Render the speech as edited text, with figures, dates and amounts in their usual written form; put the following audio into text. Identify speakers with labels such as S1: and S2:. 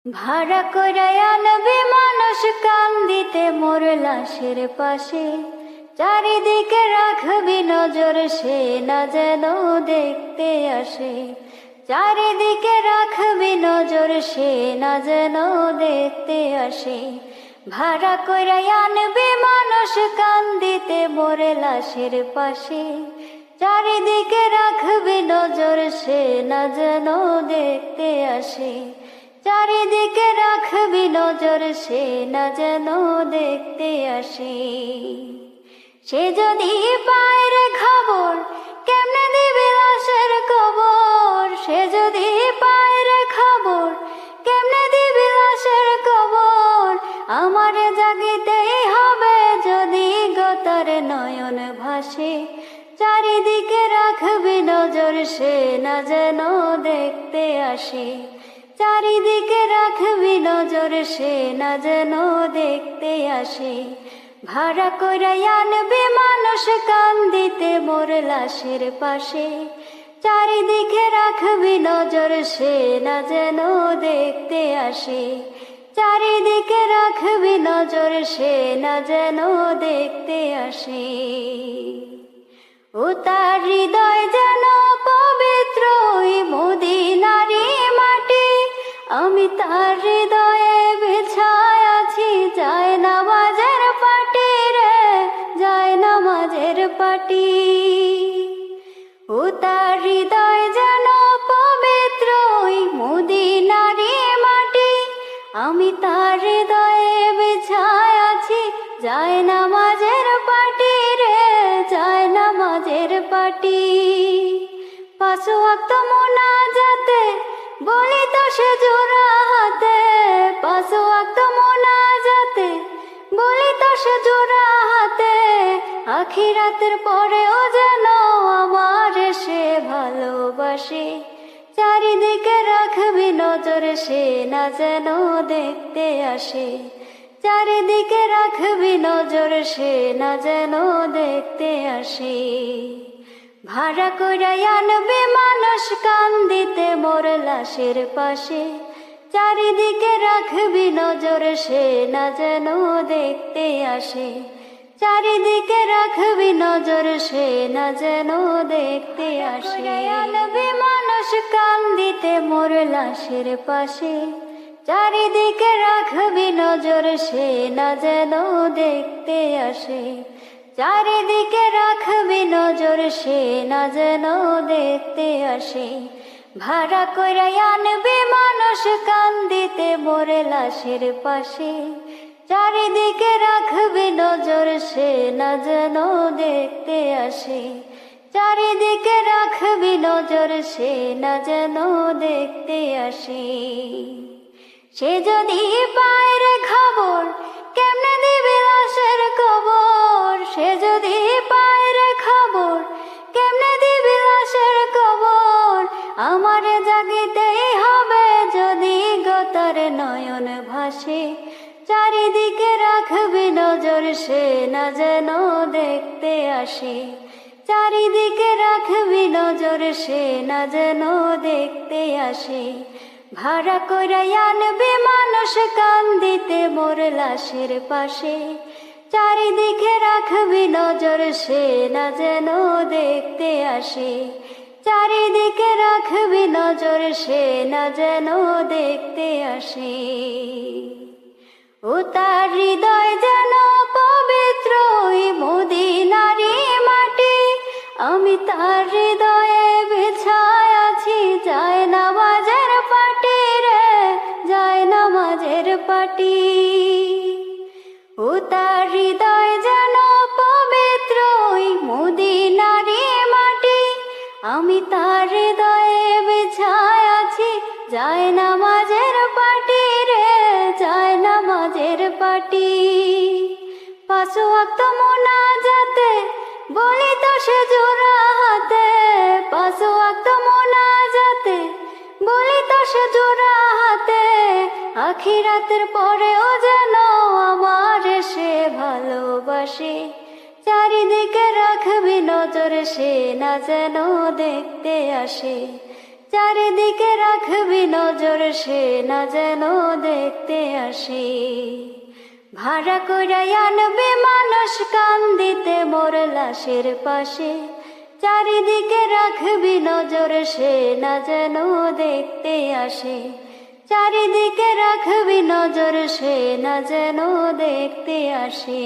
S1: ভাড়া কইরাই আনবি মানুষ কান্দিতে মোর লাশের পাশে, চারিদিকে রাখবি নজর সে না যেন দেখতে আসে। চারিদিকে রাখবি নজর সে না যেন দেখতে আসে। ভাড়া কইরাই আনবি মানুষ কান্দিতে মোর লাশের পাশে, চারিদিকে রাখবি নজর সে না যেন দেখতে আসে। চারিদিকে রাখবি নজর সে না যেন দেখতে আসে। সে যদি পায় রে খবর কেমনে দিবি লাশের কবর। সে যদি পায় রে খবর কেমনে দিবি লাশের কবর। আমার জাগিতেই হবে যদি গোতার নয়ন ভাসে। চারিদিকে রাখবি নজর সে না যেন দেখতে আসে। চারিদিকে রাখবি নজর সে না যেন দেখতে আসে। ভাড়া কইরাই আনবি মানুষ কান্দিতে মোর লাশের পাশে, চারিদিকে রাখবি নজর সে না যেন দেখতে আসে। চারিদিকে রাখবি নজর সে না যেন দেখতে আসে। ও তার হৃদয় যেন পবিত্র ওই মদিনারি মাটি। আমি তার হৃদয়ে বিছায় আছি যায় নামাজের পাটি রে, যায় নামাজের পাটি। ও তার হৃদয় যেন পবিত্র ওই মদিনারি মাটি। আমি তার হৃদয়ে বিছায় আছি যায় নামাজের পাটি রে, যায় নামাজের পাটি। পাঁচ ওয়াক্ত মুনাজাতে বলি তো সে জোড়া হাতে। পাঁচ ওয়াক্ত মুনাজাতে বলি তো সে জোড়া হাতে। আখিরাতের পরেও যেন আমার সে ভালোবাসে। চারিদিকে রাখবি নজর সে না যেন দেখতে আসে। চারিদিকে রাখবি নজর সে না যেন দেখতে আসে। ভাড়া কইরাই আনবি মানুষ কান্দিতে মোর লাশের পাশে, চারিদিকে রাখবি নজর সে না যেন দেখতে আসে। চারিদিকে রাখবি নজর সে না যেন দেখতে আসে। আনবি মানুষ কান্দিতে মোর লাশের পাশে, চারিদিকে রাখবি নজর সে না যেন দেখতে আসে। চারিদিকে রাখবি নজর সে না যেন দেখতে আসে। ভাড়া কইরাই আনবি মানুষ কান্দিতে মোর লাশের পাশে, চারিদিকে রাখবি নজর সে না যেন দেখতে আসে। চারিদিকে রাখবি নজর সে না যেন দেখতে আসে। সে যদি পায় রে খবর কেমনে দিবি লাশের কবর। সে যদি পায় রে খবর কেমনে দিবি লাশের কবর। আমার জাগিতেই হবে যদি গোতার নয়ন ভাসে। চারিদিকে রাখবি নজর সে না যেন দেখতে আসে। চারিদিকে রাখবি নজর সে না যেন দেখতে আসে। ভাড়া কইরাই আনবি মানুষ কান্দিতে মোর লাশের পাশে, চারিদিকে রাখবি নজর সে না যেন দেখতে আসে। চারিদিকে রাখবি নজর সে না যেন দেখতে আসে। ও তার হৃদয় যেন পবিত্র ওই মদিনারি মাটি। আমি তার হৃদয়ে বিছায় আছি যায় নামাজের পাটি রে, যায় নামাজের পাটি। ও তার হৃদয় যেন পবিত্র ওই মদিনারি মাটি। আমি তার হৃদয়ে বিছায় আছি যায় নামাজের পাটি রে, যায় নামাজের পাটি। পাঁচ ওয়াক্ত মুনাজাতে বলি তো সে জোড়া হাতে। পাঁচ ওয়াক্ত মুনাজাতে বলি তো সে জোড়া হাতে। আখিরাতের পরেও যেন আমার সে ভালোবাসে। চারিদিকে রাখবি নজর সে না যেন দেখতে আসে। চারিদিকে রাখবি নজর, সে না যেন দেখতে আসে। ভাড়া কইরাই আনবি মানুষ কান্দিতে মোর লাশের পাশে, চারিদিকে রাখবি নজর, সে না যেন দেখতে আসে। চারিদিকে রাখবি নজর, সে না যেন দেখতে আসে।